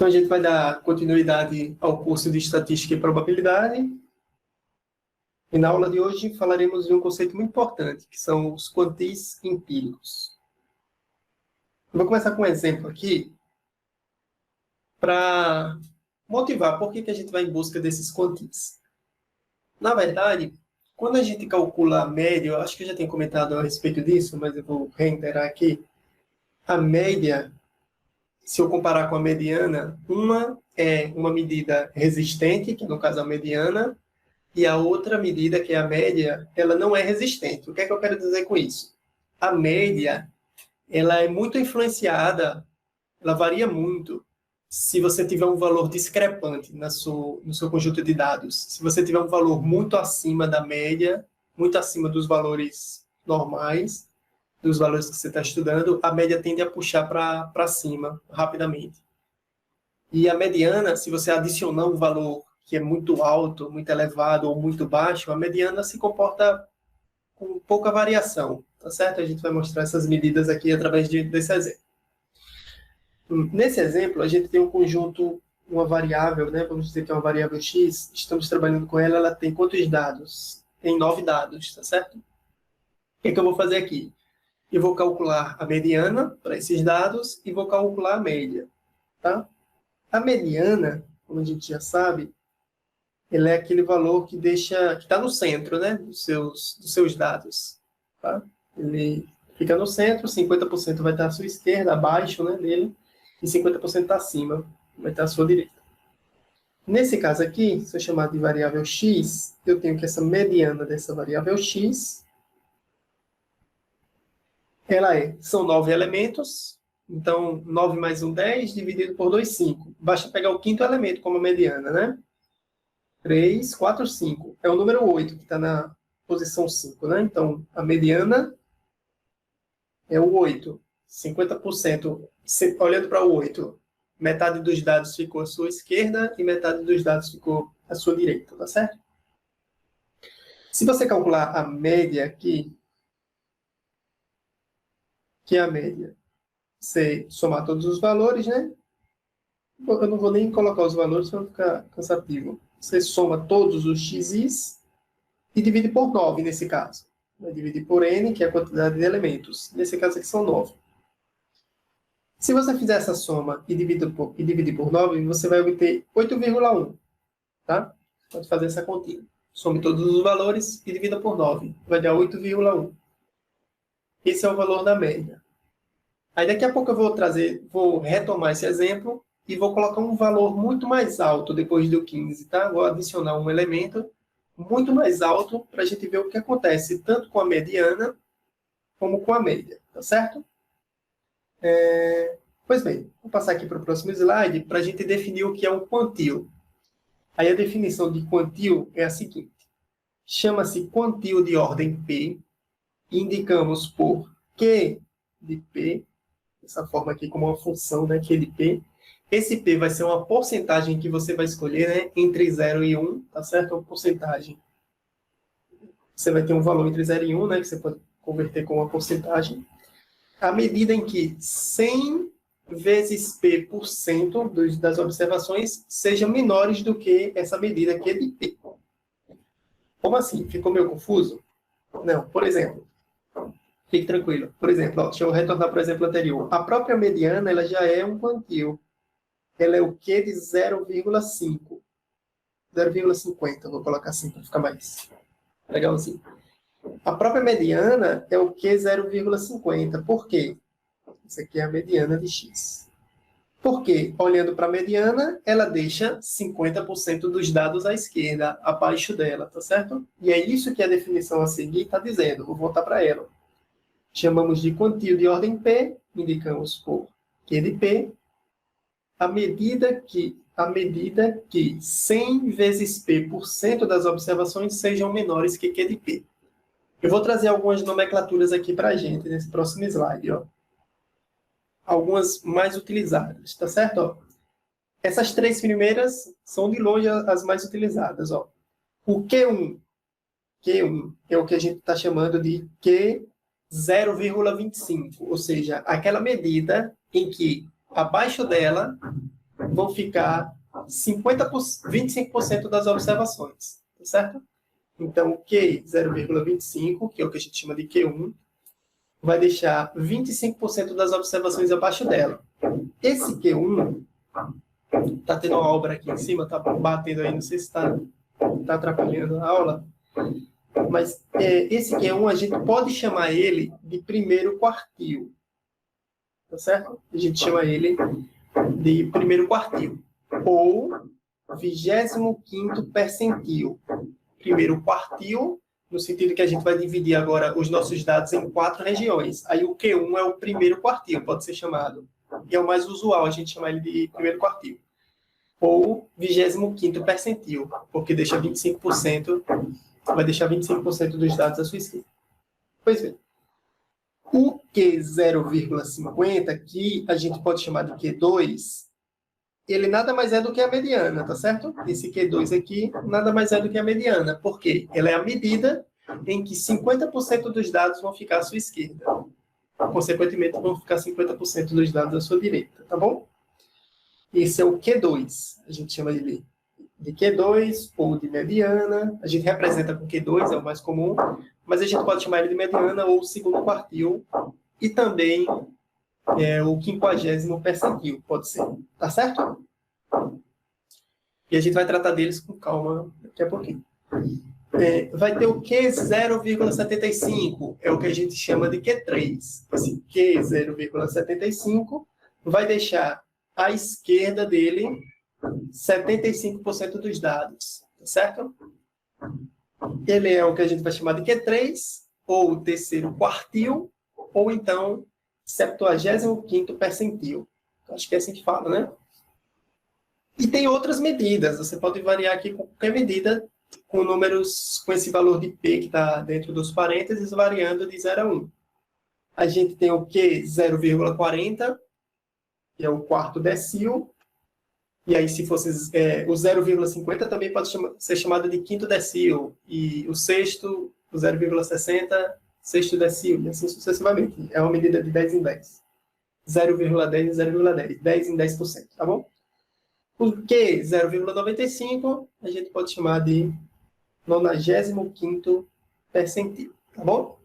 Então, a gente vai dar continuidade ao curso de Estatística e Probabilidade. E na aula de hoje falaremos de um conceito muito importante, que são os quantis empíricos. Eu vou começar com um exemplo aqui, para motivar por que a gente vai em busca desses quantis. Na verdade, quando a gente calcula a média, eu acho que eu já tenho comentado a respeito disso, mas eu vou reiterar aqui. A média, se eu comparar com a mediana, uma é uma medida resistente, que no caso é a mediana, e a outra medida, que é a média, ela não é resistente. O que é que eu quero dizer com isso? A média, ela é muito influenciada, ela varia muito, se você tiver um valor discrepante no seu conjunto de dados. Se você tiver um valor muito acima da média, muito acima dos valores normais, dos valores que você está estudando, a média tende a puxar para cima rapidamente. E a mediana, se você adicionar um valor que é muito alto, muito elevado ou muito baixo, a mediana se comporta com pouca variação, tá certo? A gente vai mostrar essas medidas aqui através desse exemplo. Nesse exemplo, a gente tem um conjunto, uma variável, né? Vamos dizer que é uma variável x, estamos trabalhando com ela, ela tem quantos dados? Tem 9 dados, tá certo? O que é que eu vou fazer aqui? Eu vou calcular a mediana para esses dados e vou calcular a média, tá? A mediana, como a gente já sabe, ele é aquele valor que está no centro, né, dos seus dados. Tá? Ele fica no centro, 50% vai estar à sua esquerda, abaixo, né, dele, e 50% está acima, vai estar à sua direita. Nesse caso aqui, se eu chamar de variável x, eu tenho que essa mediana dessa variável x, são 9 elementos, então 9 mais 1, 10, dividido por 2, 5. Basta pegar o quinto elemento como mediana, né? 3, 4, 5. É o número 8 que está na posição 5, né? Então, a mediana é o 8. 50%. Olhando para o 8, metade dos dados ficou à sua esquerda e metade dos dados ficou à sua direita, tá certo? Se você calcular a média aqui, que é a média, você somar todos os valores, né? Eu não vou nem colocar os valores para não ficar cansativo. Você soma todos os x's e divide por 9, nesse caso. Vai dividir por n, que é a quantidade de elementos. Nesse caso aqui são 9. Se você fizer essa soma e dividir por 9, você vai obter 8,1. Tá? Pode fazer essa continha. Some todos os valores e divida por 9. Vai dar 8,1. Esse é o valor da média. Aí daqui a pouco eu vou retomar esse exemplo e vou colocar um valor muito mais alto depois do 15, tá? Vou adicionar um elemento muito mais alto para a gente ver o que acontece, tanto com a mediana como com a média, tá certo? Pois bem, vou passar aqui para o próximo slide para a gente definir o que é um quantio. Aí a definição de quantio é a seguinte: chama-se quantio de ordem P, indicamos por Q de P, dessa forma aqui como uma função, né, Q de P. Esse P vai ser uma porcentagem que você vai escolher, né, entre 0 e 1, tá certo? É uma porcentagem. Você vai ter um valor entre 0 e 1, né, que você pode converter com uma porcentagem. À medida em que 100 vezes P% das observações sejam menores do que essa medida aqui de P. Como assim? Ficou meio confuso? Não. Por exemplo, fique tranquilo. Por exemplo, deixa eu retornar para o exemplo anterior. A própria mediana ela já é um quantio. Ela é o Q de 0,5. 0,50, vou colocar assim para ficar mais legalzinho. A própria mediana é o Q 0,50. Por quê? Isso aqui é a mediana de x. Porque, olhando para a mediana, ela deixa 50% dos dados à esquerda, abaixo dela, tá certo? E é isso que a definição a seguir está dizendo. Vou voltar para ela. Chamamos de quantio de ordem P, indicamos por Q de P, à medida que 100 vezes P% das observações sejam menores que Q de P. Eu vou trazer algumas nomenclaturas aqui para a gente nesse próximo slide. Ó. Algumas mais utilizadas, tá certo? Ó. Essas 3 primeiras são de longe as mais utilizadas. Ó. O Q1 é o que a gente está chamando de Q 0,25, ou seja, aquela medida em que abaixo dela vão ficar 25% das observações, tá certo? Então, o Q 0,25, que é o que a gente chama de Q1, vai deixar 25% das observações abaixo dela. Esse Q1, tá tendo uma obra aqui em cima, tá batendo aí, não sei se tá atrapalhando a aula, mas esse Q1 a gente pode chamar ele de primeiro quartil, tá certo? A gente chama ele de primeiro quartil, ou 25º percentil. Primeiro quartil, no sentido que a gente vai dividir agora os nossos dados em 4 regiões. Aí o Q1 é o primeiro quartil, pode ser chamado. E é o mais usual a gente chamar ele de primeiro quartil. Ou 25º percentil, porque deixa 25%, vai deixar 25% dos dados à sua esquerda. Pois bem. O Q 0,50, que a gente pode chamar de Q2, ele nada mais é do que a mediana, tá certo? Esse Q2 aqui nada mais é do que a mediana. Por quê? Ela é a medida em que 50% dos dados vão ficar à sua esquerda. Consequentemente, vão ficar 50% dos dados à sua direita, tá bom? Esse é o Q2. A gente chama ele de Q2 ou de mediana. A gente representa com Q2, é o mais comum, mas a gente pode chamar ele de mediana ou segundo quartil e também o 50º percentil, pode ser. Tá certo? E a gente vai tratar deles com calma daqui a pouquinho. Vai ter o Q 0,75, é o que a gente chama de Q3. Esse Q 0,75 vai deixar à esquerda dele 75% dos dados, tá certo? Ele é o que a gente vai chamar de Q3, ou o terceiro quartil, ou então 75º percentil. Acho que é assim que fala, né? E tem outras medidas. Você pode variar aqui com qualquer medida, com números, com esse valor de P que está dentro dos parênteses, variando de 0 a 1. A gente tem o Q 0,40, que é o quarto decil. E aí, se fosse o 0,50, também pode ser chamado de quinto decil. E o sexto, o 0,60, sexto decil, e assim sucessivamente. É uma medida de 10 em 10. 0,10 em 0,10. 10 em 10%, tá bom? O Q 0,95, a gente pode chamar de 95º percentil, tá bom?